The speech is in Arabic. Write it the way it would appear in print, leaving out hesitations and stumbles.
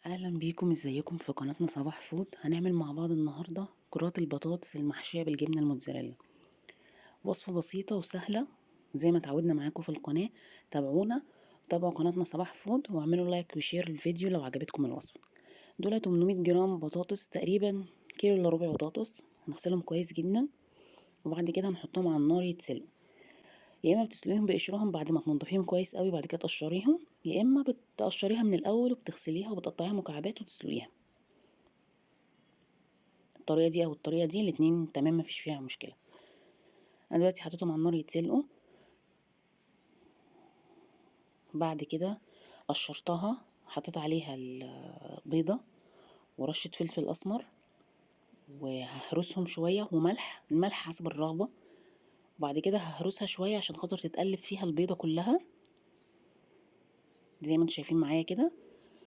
اهلا بيكم، ازيكم في قناتنا صباح فود. هنعمل مع بعض النهارده كرات البطاطس المحشيه بالجبنه الموتزاريلا. وصفه بسيطه وسهله زي ما اتعودنا معاكم في القناه. تابعونا، تابعوا قناتنا صباح فود واعملوا لايك وشير للفيديو لو عجبتكم الوصفه. دول 800 جرام بطاطس، تقريبا كيلو الا ربع بطاطس. هنغسلهم كويس جدا وبعد كده هنحطهم على النار يتسلقوا. يا اما بتسلقيهم بقشرهم بعد ما تنضفيهم كويس قوي بعد كده تقشريهم، يا اما بتقشريها من الاول وبتغسليها وبتقطعيها مكعبات وتسلقيها. الطريقه دي او الطريقه دي الاتنين تمام، مفيش فيها مشكله. انا دلوقتي حطيتهم على النار يتسلقوا. بعد كده قشرتها، حطيت عليها البيضه ورشه فلفل اسمر، وههرسهم شويه، وملح، الملح حسب الرغبه. وبعد كده ههرسها شويه عشان خاطر تتقلب فيها البيضه كلها زي ما انتم شايفين معايا كده.